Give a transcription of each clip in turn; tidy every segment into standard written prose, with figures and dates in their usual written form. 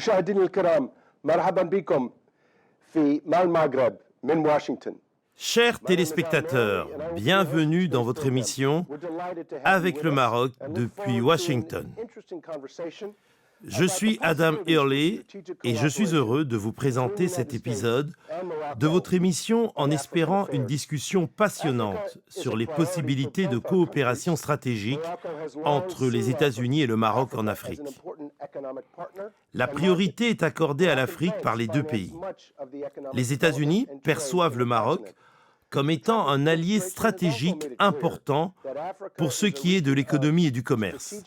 مشاهدينا الكرام مرحبا بكم في المغرب من واشنطن. Chers téléspectateurs, bienvenue dans votre émission Avec le Maroc depuis Washington. Je suis Adam Early et je suis heureux de vous présenter cet épisode de votre émission en espérant une discussion passionnante sur les possibilités de coopération stratégique entre les États-Unis et le Maroc en Afrique. La priorité est accordée à l'Afrique par les deux pays. Les États-Unis perçoivent le Maroc comme étant un allié stratégique important pour ce qui est de l'économie et du commerce.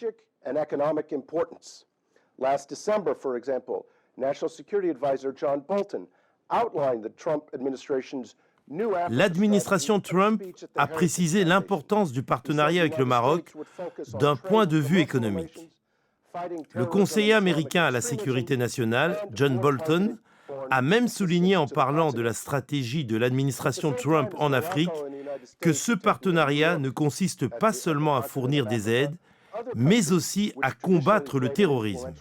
Last December, for example, National Security Advisor John Bolton outlined the Trump administration's new Africa L'administration Trump a précisé l'importance du partenariat avec le Maroc d'un point de vue économique. Le conseiller américain à la sécurité nationale, John Bolton, a même souligné en parlant de la stratégie de l'administration Trump en Afrique que ce partenariat ne consiste pas seulement à fournir des aides, mais aussi à combattre le terrorisme.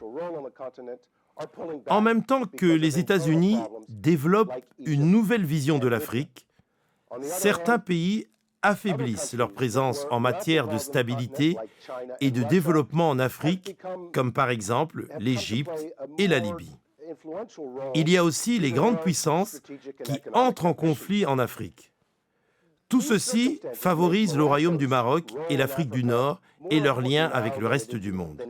En même temps que les États-Unis développent une nouvelle vision de l'Afrique, certains pays affaiblissent leur présence en matière de stabilité et de développement en Afrique, comme par exemple l'Égypte et la Libye. Il y a aussi les grandes puissances qui entrent en conflit en Afrique. Tout ceci favorise le Royaume du Maroc et l'Afrique du Nord et leurs liens avec le reste du monde.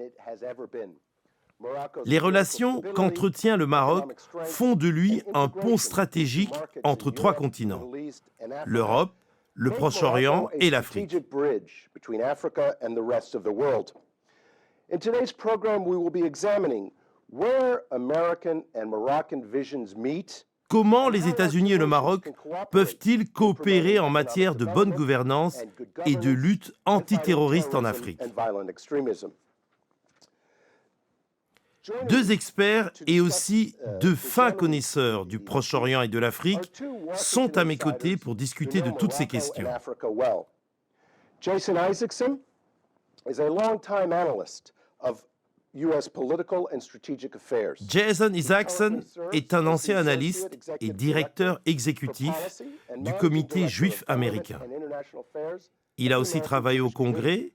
Les relations qu'entretient le Maroc font de lui un pont stratégique entre trois continents, l'Europe, le Proche-Orient et l'Afrique. In today's program, we will be examining where American and Moroccan visions meet. Comment les États-Unis et le Maroc peuvent-ils coopérer en matière de bonne gouvernance et de lutte antiterroriste en Afrique? Deux experts et aussi deux fins connaisseurs du Proche-Orient et de l'Afrique sont à mes côtés pour discuter de toutes ces questions. Jason Isaacson is a long-time analyst of Jason Isaacson est un ancien analyste et directeur exécutif du Comité juif américain. Il a aussi travaillé au Congrès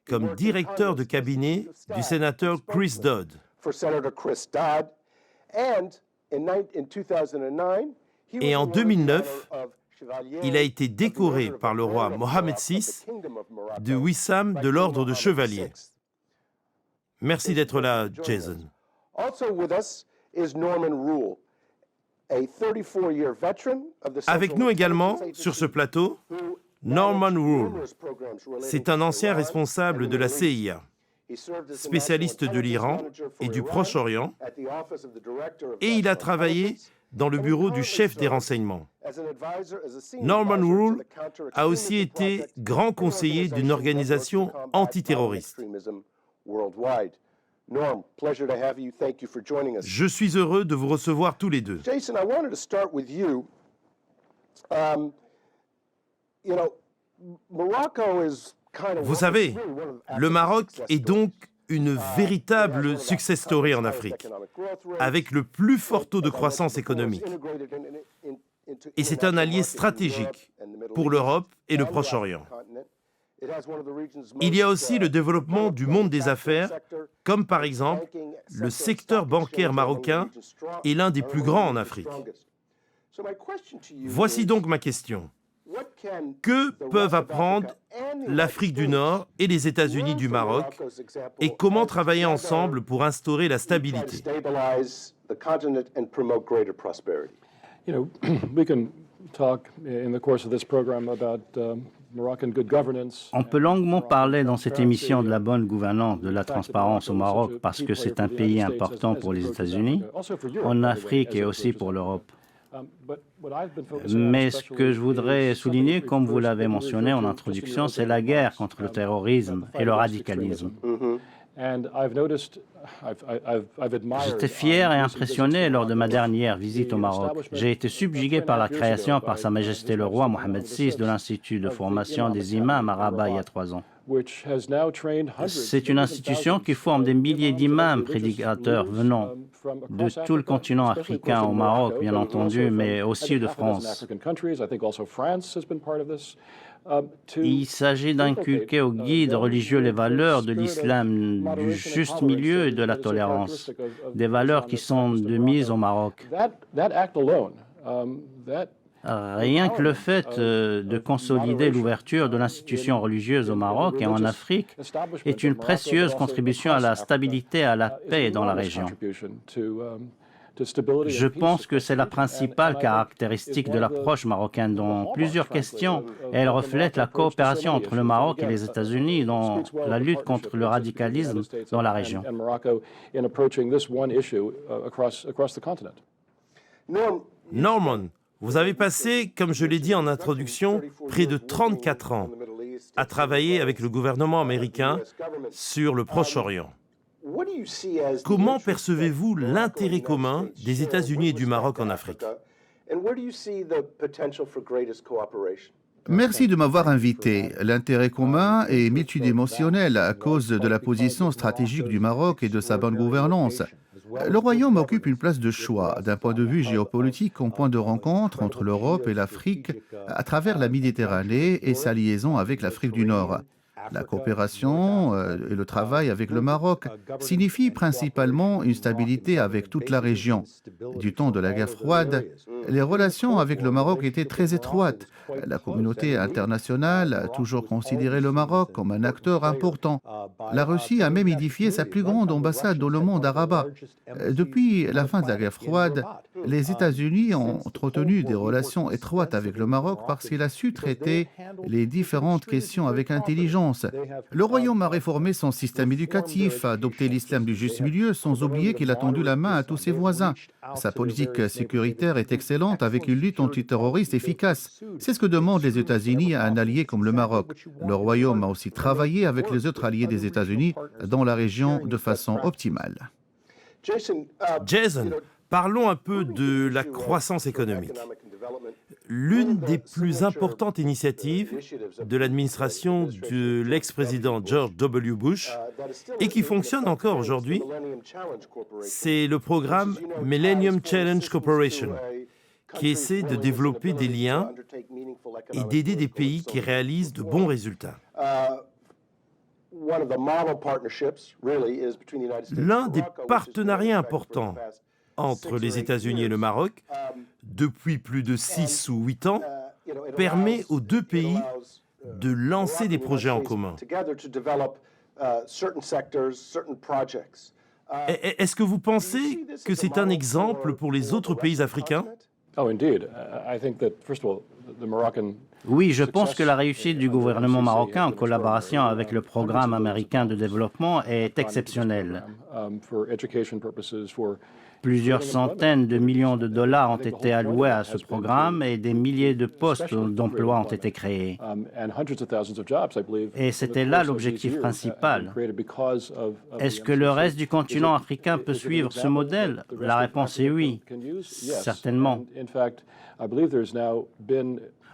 comme directeur de cabinet du sénateur Chris Dodd. Et en 2009, il a été décoré par le roi Mohammed VI de Wissam de l'ordre de chevalier. Merci d'être là, Jason. Avec nous également, sur ce plateau, Norman Rule. C'est un ancien responsable de la CIA, spécialiste de l'Iran et du Proche-Orient, et il a travaillé dans le bureau du chef des renseignements. Norman Rule a aussi été grand conseiller d'une organisation antiterroriste. Norm, pleasure to have you. Thank you for joining us. Je suis heureux de vous recevoir tous les deux. Jason, I wanted to start with you. Morocco is kind of. Vous savez, le Maroc est donc une véritable success story en Afrique, avec le plus fort taux de croissance économique. Et c'est un allié stratégique pour l'Europe et le Proche-Orient. Il y a aussi le développement du monde des affaires, comme par exemple le secteur bancaire marocain est l'un des plus grands en Afrique. Voici donc ma question. Que peuvent apprendre l'Afrique du Nord et les États-Unis du Maroc et comment travailler ensemble pour instaurer la stabilité? On peut longuement parler dans cette émission de la bonne gouvernance, de la transparence au Maroc, parce que c'est un pays important pour les États-Unis, en Afrique et aussi pour l'Europe. Mais ce que je voudrais souligner, comme vous l'avez mentionné en introduction, c'est la guerre contre le terrorisme et le radicalisme. J'étais fier et impressionné lors de ma dernière visite au Maroc. J'ai été subjugué par la création par Sa Majesté le Roi Mohammed VI de l'Institut de formation des imams à Rabat il y a 3 ans. C'est une institution qui forme des milliers d'imams prédicateurs venant de tout le continent africain au Maroc, bien entendu, mais aussi de France. Il s'agit d'inculquer aux guides religieux les valeurs de l'islam, du juste milieu et de la tolérance, des valeurs qui sont de mise au Maroc. Rien que le fait de consolider l'ouverture de l'institution religieuse au Maroc et en Afrique est une précieuse contribution à la stabilité et à la paix dans la région. Je pense que c'est la principale caractéristique de l'approche marocaine dans plusieurs questions. Elle reflète la coopération entre le Maroc et les États-Unis dans la lutte contre le radicalisme dans la région. Norman, vous avez passé, comme je l'ai dit en introduction, près de 34 ans à travailler avec le gouvernement américain sur le Proche-Orient. Comment percevez-vous l'intérêt commun des États-Unis et du Maroc en Afrique? Merci de m'avoir invité. L'intérêt commun est multidimensionnel à cause de la position stratégique du Maroc et de sa bonne gouvernance. Le Royaume occupe une place de choix d'un point de vue géopolitique comme point de rencontre entre l'Europe et l'Afrique à travers la Méditerranée et sa liaison avec l'Afrique du Nord. La coopération et le travail avec le Maroc signifient principalement une stabilité avec toute la région. Du temps de la guerre froide, les relations avec le Maroc étaient très étroites. La communauté internationale a toujours considéré le Maroc comme un acteur important. La Russie a même édifié sa plus grande ambassade dans le monde à Rabat. Depuis la fin de la guerre froide, les États-Unis ont entretenu des relations étroites avec le Maroc parce qu'il a su traiter les différentes questions avec intelligence. Le Royaume a réformé son système éducatif, a adopté l'islam du juste milieu, sans oublier qu'il a tendu la main à tous ses voisins. Sa politique sécuritaire est excellente avec une lutte antiterroriste efficace. C'est ce que demandent les États-Unis à un allié comme le Maroc. Le Royaume a aussi travaillé avec les autres alliés des États-Unis dans la région de façon optimale. Jason, parlons un peu de la croissance économique. L'une des plus importantes initiatives de l'administration de l'ex-président George W. Bush, et qui fonctionne encore aujourd'hui, c'est le programme Millennium Challenge Corporation, qui essaie de développer des liens et d'aider des pays qui réalisent de bons résultats. L'un des partenariats importants entre les États-Unis et le Maroc, depuis plus de 6 ou 8 ans, permet aux deux pays de lancer des projets en commun. Est-ce que vous pensez que c'est un exemple pour les autres pays africains? Oui, je pense que la réussite du gouvernement marocain en collaboration avec le programme américain de développement est exceptionnelle. Plusieurs centaines de millions de dollars ont été alloués à ce programme et des milliers de postes d'emploi ont été créés. Et c'était là l'objectif principal. Est-ce que le reste du continent africain peut suivre ce modèle? La réponse est oui, certainement.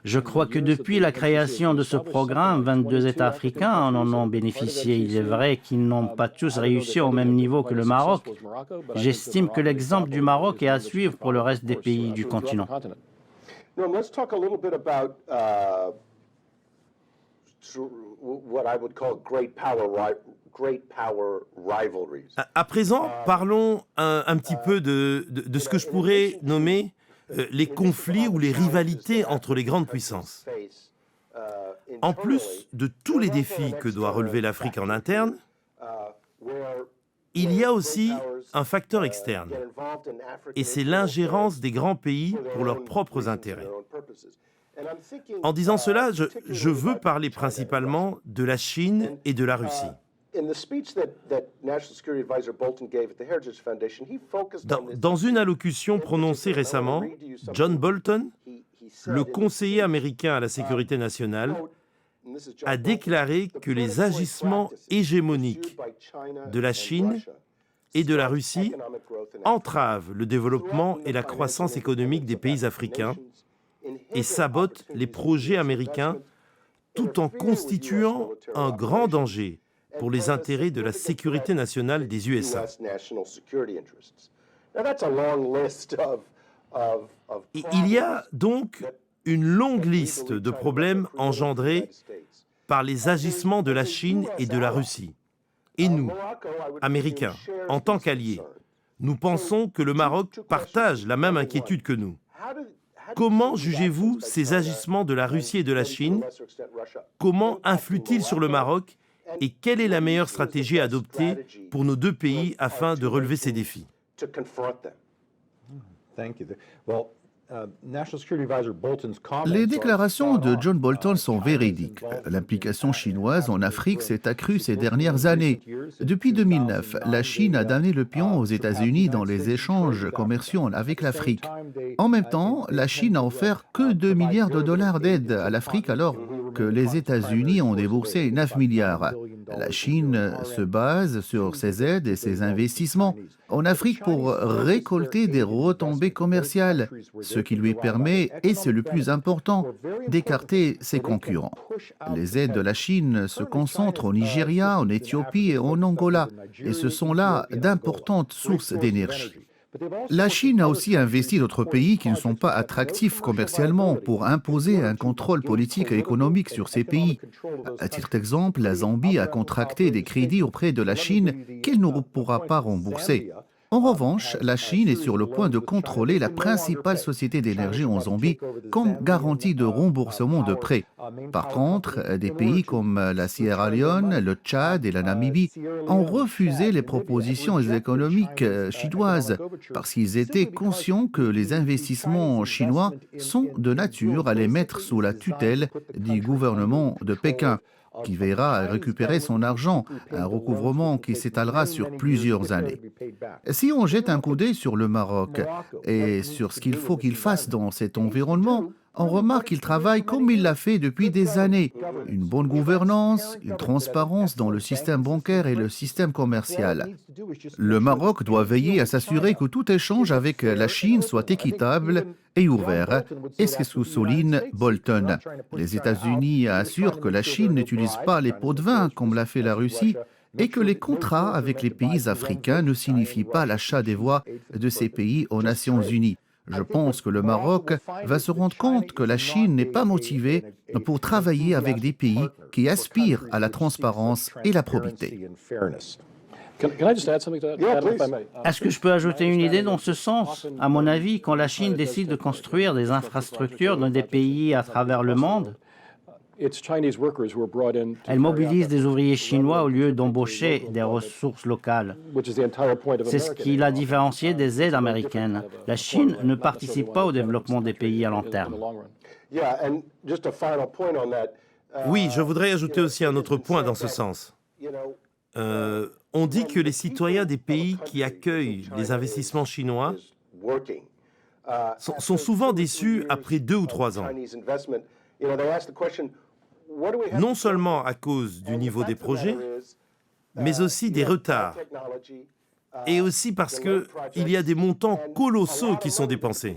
Je crois que depuis la création de ce programme, 22 États africains en ont bénéficié. Il est vrai qu'ils n'ont pas tous réussi au même niveau que le Maroc. J'estime que l'exemple du Maroc est à suivre pour le reste des pays du continent. À présent, parlons un petit peu de ce que je pourrais nommer les conflits ou les rivalités entre les grandes puissances. En plus de tous les défis que doit relever l'Afrique en interne, il y a aussi un facteur externe, et c'est l'ingérence des grands pays pour leurs propres intérêts. En disant cela, je veux parler principalement de la Chine et de la Russie. Dans une allocution prononcée récemment, John Bolton, le conseiller américain à la sécurité nationale, a déclaré que les agissements hégémoniques de la Chine et de la Russie entravent le développement et la croissance économique des pays africains et sabotent les projets américains tout en constituant un grand danger pour les intérêts de la sécurité nationale des USA. Et il y a donc une longue liste de problèmes engendrés par les agissements de la Chine et de la Russie. Et nous, Américains, en tant qu'alliés, nous pensons que le Maroc partage la même inquiétude que nous. Comment jugez-vous ces agissements de la Russie et de la Chine? Comment influent-ils sur le Maroc? Et quelle est la meilleure stratégie à adopter pour nos deux pays afin de relever ces défis? Les déclarations de John Bolton sont véridiques. L'implication chinoise en Afrique s'est accrue ces dernières années. Depuis 2009, la Chine a donné le pion aux États-Unis dans les échanges commerciaux avec l'Afrique. En même temps, la Chine n'a offert que 2 milliards de dollars d'aide à l'Afrique alors que les États-Unis ont déboursé 9 milliards. La Chine se base sur ses aides et ses investissements en Afrique pour récolter des retombées commerciales, ce qui lui permet, et c'est le plus important, d'écarter ses concurrents. Les aides de la Chine se concentrent au Nigeria, en Éthiopie et en Angola, et ce sont là d'importantes sources d'énergie. La Chine a aussi investi d'autres pays qui ne sont pas attractifs commercialement pour imposer un contrôle politique et économique sur ces pays. À titre d'exemple, la Zambie a contracté des crédits auprès de la Chine qu'elle ne pourra pas rembourser. En revanche, la Chine est sur le point de contrôler la principale société d'énergie en Zambie comme garantie de remboursement de prêts. Par contre, des pays comme la Sierra Leone, le Tchad et la Namibie ont refusé les propositions économiques chinoises parce qu'ils étaient conscients que les investissements chinois sont de nature à les mettre sous la tutelle du gouvernement de Pékin, qui veillera à récupérer son argent, un recouvrement qui s'étalera sur plusieurs années. Si on jette un coup d'œil sur le Maroc et sur ce qu'il faut qu'il fasse dans cet environnement, on remarque qu'il travaille comme il l'a fait depuis des années. Une bonne gouvernance, une transparence dans le système bancaire et le système commercial. Le Maroc doit veiller à s'assurer que tout échange avec la Chine soit équitable et ouvert. Et c'est ce que souligne Bolton. Les États-Unis assurent que la Chine n'utilise pas les pots de vin comme l'a fait la Russie et que les contrats avec les pays africains ne signifient pas l'achat des voix de ces pays aux Nations Unies. Je pense que le Maroc va se rendre compte que la Chine n'est pas motivée pour travailler avec des pays qui aspirent à la transparence et la probité. Est-ce que je peux ajouter une idée dans ce sens? À mon avis, quand la Chine décide de construire des infrastructures dans des pays à travers le monde, elle mobilise des ouvriers chinois au lieu d'embaucher des ressources locales. C'est ce qui l'a différencié des aides américaines. La Chine ne participe pas au développement des pays à long terme. Oui, je voudrais ajouter aussi un autre point dans ce sens. On dit que les citoyens des pays qui accueillent les investissements chinois sont souvent déçus après 2 ou 3 ans. Non seulement à cause du niveau des projets, mais aussi des retards. Et aussi parce qu'il y a des montants colossaux qui sont dépensés.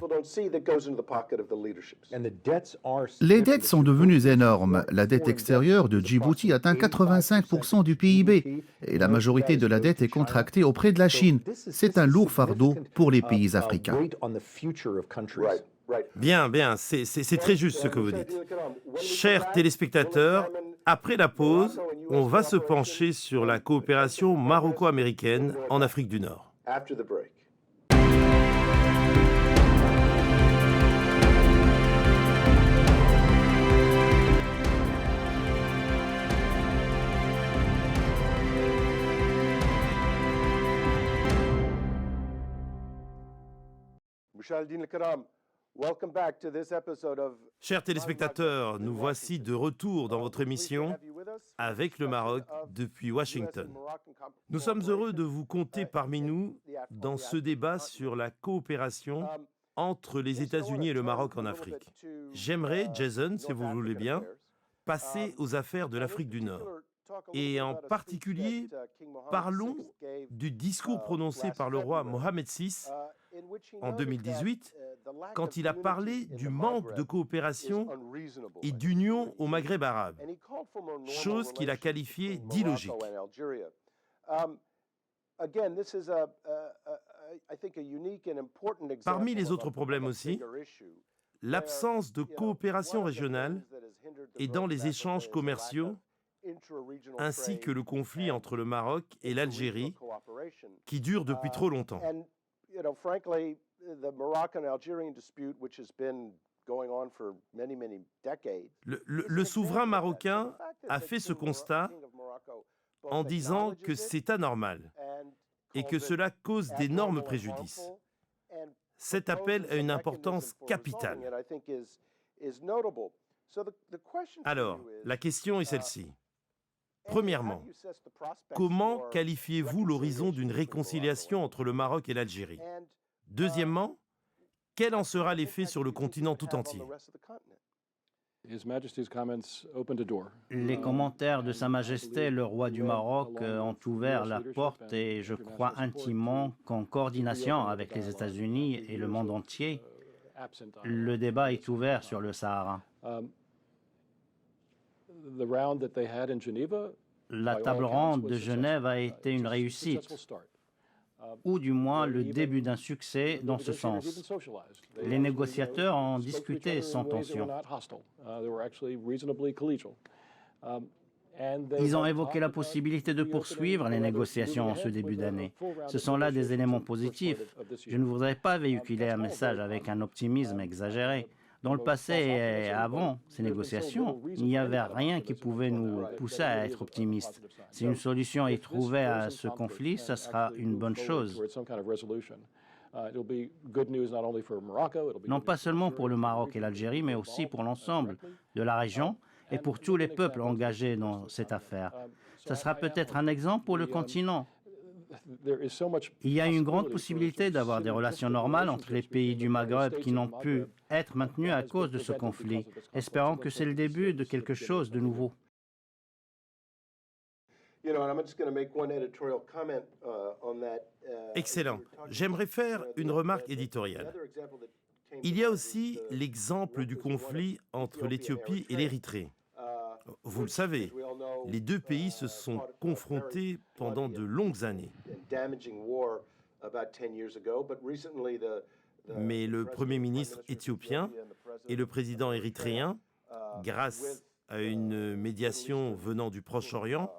Les dettes sont devenues énormes. La dette extérieure de Djibouti atteint 85% du PIB et la majorité de la dette est contractée auprès de la Chine. C'est un lourd fardeau pour les pays africains. Bien, c'est très juste ce que vous dites. Chers téléspectateurs, après la pause, on va se pencher sur la coopération maroco-américaine en Afrique du Nord. Chers téléspectateurs, nous voici de retour dans votre émission Avec le Maroc depuis Washington. Nous sommes heureux de vous compter parmi nous dans ce débat sur la coopération entre les États-Unis et le Maroc en Afrique. J'aimerais, Jason, si vous voulez bien, passer aux affaires de l'Afrique du Nord. Et en particulier, parlons du discours prononcé par le roi Mohamed VI en 2018 quand il a parlé du manque de coopération et d'union au Maghreb arabe, chose qu'il a qualifiée d'illogique. Parmi les autres problèmes aussi, l'absence de coopération régionale et dans les échanges commerciaux, ainsi que le conflit entre le Maroc et l'Algérie, qui dure depuis trop longtemps. Le souverain marocain a fait ce constat en disant que c'est anormal et que cela cause d'énormes préjudices. Cet appel a une importance capitale. Alors, la question est celle-ci. Premièrement, comment qualifiez-vous l'horizon d'une réconciliation entre le Maroc et l'Algérie? Deuxièmement, quel en sera l'effet sur le continent tout entier? Les commentaires de Sa Majesté le roi du Maroc ont ouvert la porte et je crois intimement qu'en coordination avec les États-Unis et le monde entier, le débat est ouvert sur le Sahara. La table ronde de Genève a été une réussite, ou du moins le début d'un succès dans ce sens. Les négociateurs ont discuté sans tension. Ils ont évoqué la possibilité de poursuivre les négociations en ce début d'année. Ce sont là des éléments positifs. Je ne voudrais pas véhiculer un message avec un optimisme exagéré. Dans le passé et avant ces négociations, il n'y avait rien qui pouvait nous pousser à être optimistes. Si une solution est trouvée à ce conflit, ce sera une bonne chose. Non pas seulement pour le Maroc et l'Algérie, mais aussi pour l'ensemble de la région et pour tous les peuples engagés dans cette affaire. Ce sera peut-être un exemple pour le continent. Il y a une grande possibilité d'avoir des relations normales entre les pays du Maghreb qui n'ont pu être maintenus à cause de ce conflit. Espérons que c'est le début de quelque chose de nouveau. Excellent. J'aimerais faire une remarque éditoriale. Il y a aussi l'exemple du conflit entre l'Éthiopie et l'Érythrée. Vous le savez, les deux pays se sont confrontés pendant de longues années. Mais le Premier ministre éthiopien et le président érythréen, grâce à une médiation venant du Proche-Orient,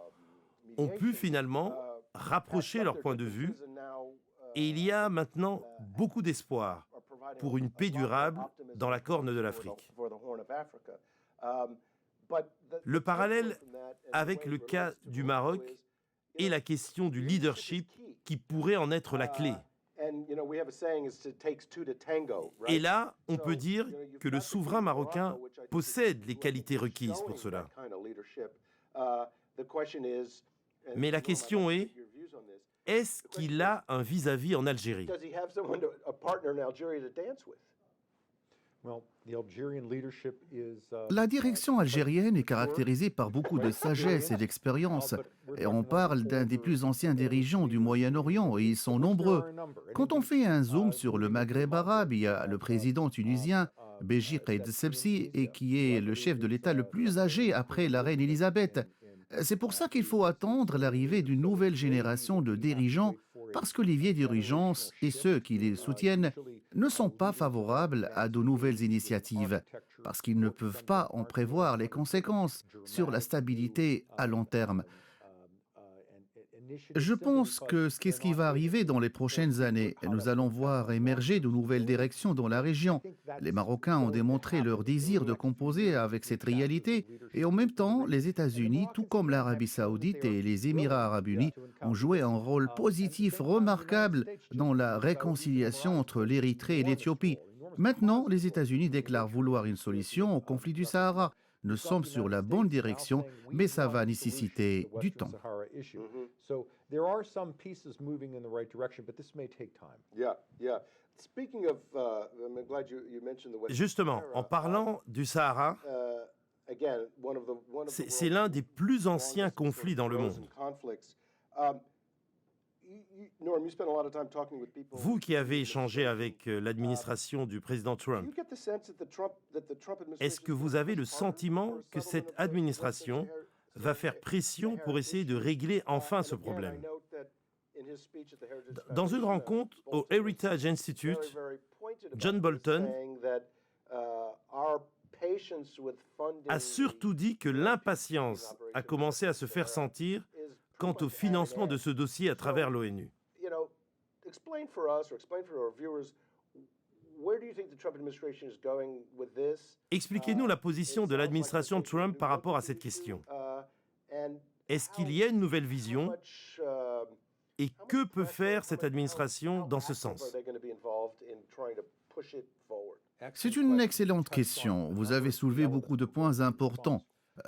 ont pu finalement rapprocher leurs points de vue et il y a maintenant beaucoup d'espoir pour une paix durable dans la Corne de l'Afrique. Le parallèle avec le cas du Maroc est la question du leadership qui pourrait en être la clé. Et là, on peut dire que le souverain marocain possède les qualités requises pour cela. Mais la question est-ce qu'il a un vis-à-vis en Algérie? La direction algérienne est caractérisée par beaucoup de sagesse et d'expérience. Et on parle d'un des plus anciens dirigeants du Moyen-Orient et ils sont nombreux. Quand on fait un zoom sur le Maghreb arabe, il y a le président tunisien Béji Caïd Essebsi et qui est le chef de l'État le plus âgé après la reine Élisabeth. C'est pour ça qu'il faut attendre l'arrivée d'une nouvelle génération de dirigeants parce que les vieilles dirigeants et ceux qui les soutiennent ne sont pas favorables à de nouvelles initiatives parce qu'ils ne peuvent pas en prévoir les conséquences sur la stabilité à long terme. Je pense que c'est ce qui va arriver dans les prochaines années. Nous allons voir émerger de nouvelles directions dans la région. Les Marocains ont démontré leur désir de composer avec cette réalité et en même temps, les États-Unis, tout comme l'Arabie saoudite et les Émirats arabes unis, ont joué un rôle positif remarquable dans la réconciliation entre l'Érythrée et l'Éthiopie. Maintenant, les États-Unis déclarent vouloir une solution au conflit du Sahara. Nous sommes sur la bonne direction, mais ça va nécessiter du temps. Justement, en parlant du Sahara, c'est l'un des plus anciens conflits dans le monde. Vous qui avez échangé avec l'administration du président Trump, est-ce que vous avez le sentiment que cette administration va faire pression pour essayer de régler enfin ce problème? Dans une rencontre au Heritage Institute, John Bolton a surtout dit que l'impatience a commencé à se faire sentir quant au financement de ce dossier à travers l'ONU. Expliquez-nous la position de l'administration Trump par rapport à cette question. Est-ce qu'il y a une nouvelle vision et que peut faire cette administration dans ce sens? C'est une excellente question. Vous avez soulevé beaucoup de points importants.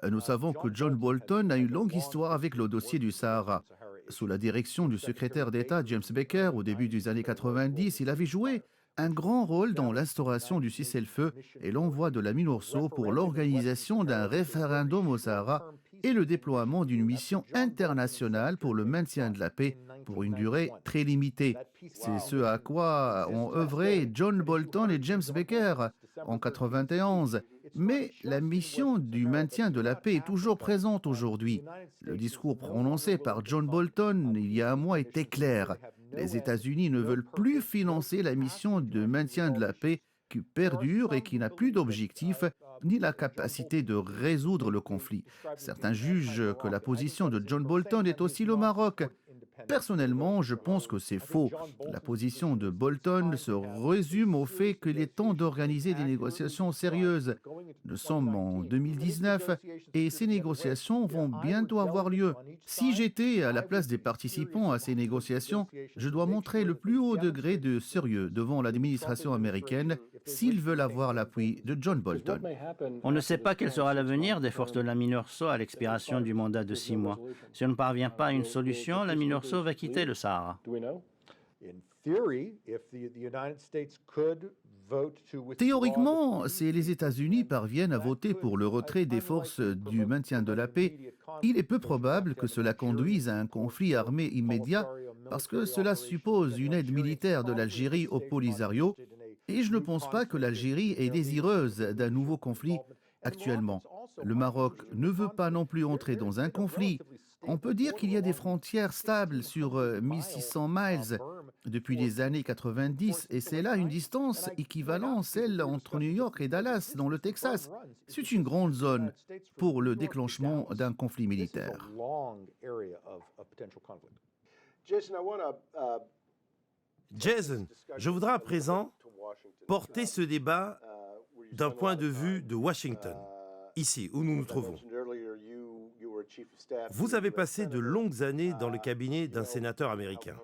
Nous savons que John Bolton a une longue histoire avec le dossier du Sahara. Sous la direction du secrétaire d'État James Baker, au début des années 90, il avait joué un grand rôle dans l'instauration du cessez-le-feu et l'envoi de la MINURSO pour l'organisation d'un référendum au Sahara et le déploiement d'une mission internationale pour le maintien de la paix pour une durée très limitée. C'est ce à quoi ont œuvré John Bolton et James Baker en 1991. Mais la mission du maintien de la paix est toujours présente aujourd'hui. Le discours prononcé par John Bolton il y a un mois était clair. Les États-Unis ne veulent plus financer la mission de maintien de la paix qui perdure et qui n'a plus d'objectif ni la capacité de résoudre le conflit. Certains jugent que la position de John Bolton est aussi le Maroc. Personnellement, je pense que c'est faux. La position de Bolton se résume au fait qu'il est temps d'organiser des négociations sérieuses. Nous sommes en 2019 et ces négociations vont bientôt avoir lieu. Si j'étais à la place des participants à ces négociations, je dois montrer le plus haut degré de sérieux devant l'administration américaine s'ils veulent avoir l'appui de John Bolton. On ne sait pas quel sera l'avenir des forces de la MINURSO à l'expiration du mandat de 6 mois. Si on ne parvient pas à une solution, la MINURSO va quitter le Sahara. Théoriquement, si les États-Unis parviennent à voter pour le retrait des forces du maintien de la paix, il est peu probable que cela conduise à un conflit armé immédiat parce que cela suppose une aide militaire de l'Algérie au Polisario et je ne pense pas que l'Algérie est désireuse d'un nouveau conflit actuellement. Le Maroc ne veut pas non plus entrer dans un conflit. On peut dire qu'il y a des frontières stables sur 1600 miles depuis les années 90 et c'est là une distance équivalente à celle entre New York et Dallas dans le Texas. C'est une grande zone pour le déclenchement d'un conflit militaire. Jason, je voudrais à présent porter ce débat d'un point de vue de Washington, ici où nous nous trouvons. Vous avez passé de longues années dans le cabinet d'un sénateur américain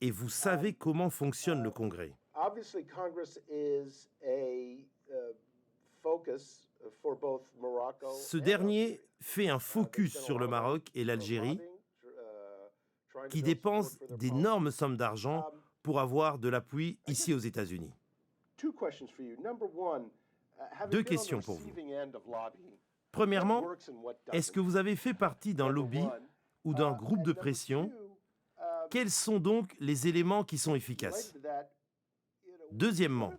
et vous savez comment fonctionne le Congrès. Ce dernier fait un focus sur le Maroc et l'Algérie qui dépensent d'énormes sommes d'argent pour avoir de l'appui ici aux États-Unis. 2 questions pour vous. Premièrement, est-ce que vous avez fait partie d'un lobby ou d'un groupe de pression? Quels sont donc les éléments qui sont efficaces? Deuxièmement,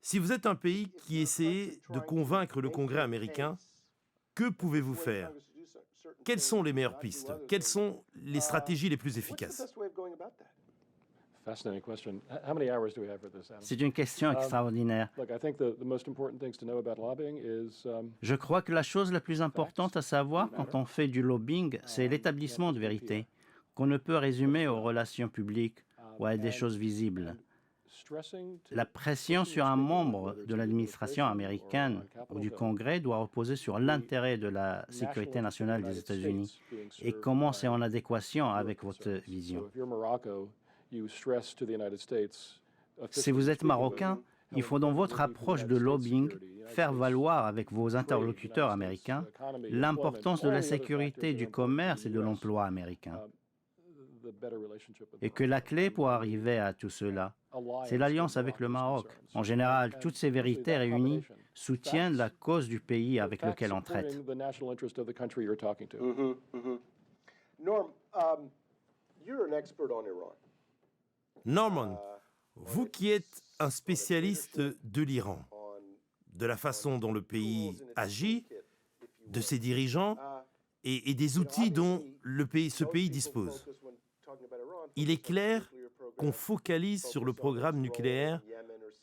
si vous êtes un pays qui essaie de convaincre le Congrès américain, que pouvez-vous faire? Quelles sont les meilleures pistes? Quelles sont les stratégies les plus efficaces? C'est une question extraordinaire. Je crois que la chose la plus importante à savoir quand on fait du lobbying, c'est l'établissement de vérité, qu'on ne peut résumer aux relations publiques ou à des choses visibles. La pression sur un membre de l'administration américaine ou du Congrès doit reposer sur l'intérêt de la sécurité nationale des États-Unis et comment c'est en adéquation avec votre vision. Si vous êtes marocain, il faut dans votre approche de lobbying faire valoir avec vos interlocuteurs américains l'importance de la sécurité, du commerce et de l'emploi américain. Et que la clé pour arriver à tout cela, c'est l'alliance avec le Maroc. En général, toutes ces vérités réunies soutiennent la cause du pays avec lequel on traite. Norm, Norman, vous qui êtes un spécialiste de l'Iran, de la façon dont le pays agit, de ses dirigeants et des outils dont ce pays dispose. Il est clair qu'on focalise sur le programme nucléaire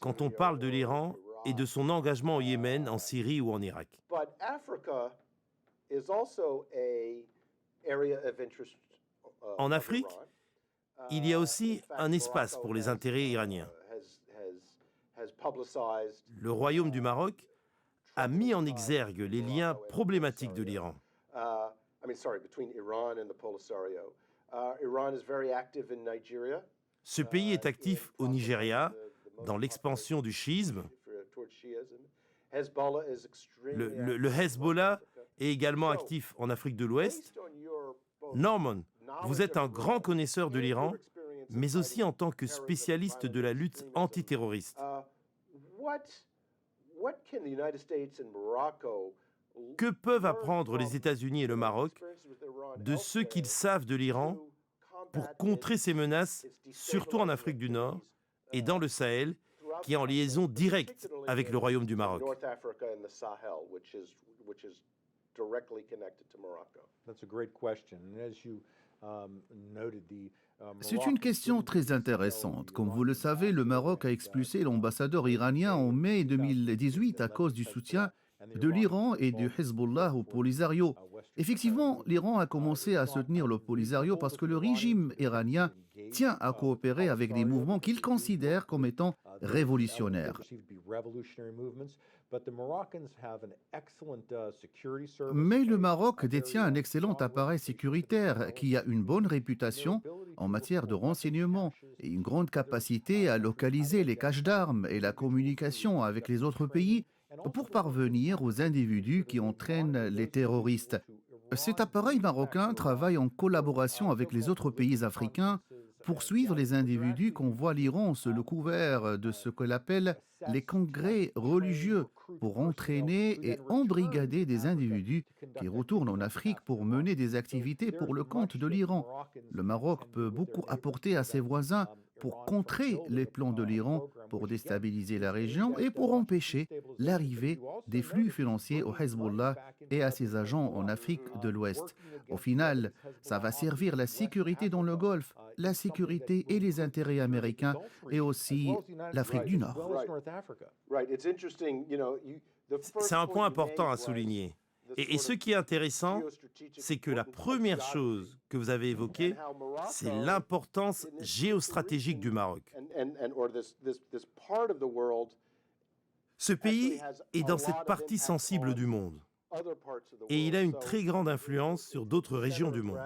quand on parle de l'Iran et de son engagement au Yémen, en Syrie ou en Irak. En Afrique, il y a aussi un espace pour les intérêts iraniens. Le Royaume du Maroc a mis en exergue les liens problématiques de l'Iran. Ce pays est actif au Nigeria, dans l'expansion du chiisme. Le Hezbollah est également actif en Afrique de l'Ouest. Norman, vous êtes un grand connaisseur de l'Iran, mais aussi en tant que spécialiste de la lutte antiterroriste. Que peuvent apprendre les États-Unis et le Maroc de ce qu'ils savent de l'Iran pour contrer ces menaces, surtout en Afrique du Nord et dans le Sahel, qui est en liaison directe avec le Royaume du Maroc? C'est une question très intéressante. Comme vous le savez, le Maroc a expulsé l'ambassadeur iranien en mai 2018 à cause du soutien de l'Iran et du Hezbollah au Polisario. Effectivement, l'Iran a commencé à soutenir le Polisario parce que le régime iranien tient à coopérer avec des mouvements qu'il considère comme étant révolutionnaires. Mais le Maroc détient un excellent appareil sécuritaire qui a une bonne réputation en matière de renseignement et une grande capacité à localiser les caches d'armes et la communication avec les autres pays pour parvenir aux individus qui entraînent les terroristes. Cet appareil marocain travaille en collaboration avec les autres pays africains pour suivre les individus qu'envoie l'Iran sous le couvert de ce qu'elle appelle les congrès religieux pour entraîner et embrigader des individus qui retournent en Afrique pour mener des activités pour le compte de l'Iran. Le Maroc peut beaucoup apporter à ses voisins pour contrer les plans de l'Iran, pour déstabiliser la région et pour empêcher l'arrivée des flux financiers au Hezbollah et à ses agents en Afrique de l'Ouest. Au final, ça va servir la sécurité dans le Golfe, la sécurité et les intérêts américains et aussi l'Afrique du Nord. C'est un point important à souligner. Et ce qui est intéressant, c'est que la première chose que vous avez évoquée, c'est l'importance géostratégique du Maroc. Ce pays est dans cette partie sensible du monde et il a une très grande influence sur d'autres régions du monde.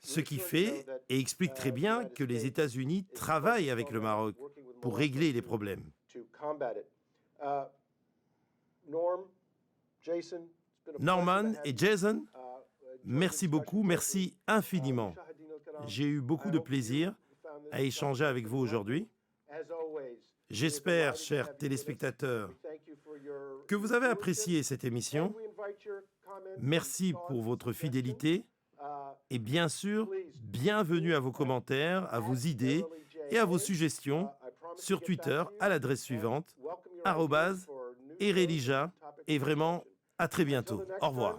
Ce qui fait et explique très bien que les États-Unis travaillent avec le Maroc pour régler les problèmes. Norman et Jason, merci beaucoup, merci infiniment. J'ai eu beaucoup de plaisir à échanger avec vous aujourd'hui. J'espère, chers téléspectateurs, que vous avez apprécié cette émission. Merci pour votre fidélité et bien sûr, bienvenue à vos commentaires, à vos idées et à vos suggestions sur Twitter à l'adresse suivante, @erelija, et vraiment, à très bientôt. Au revoir.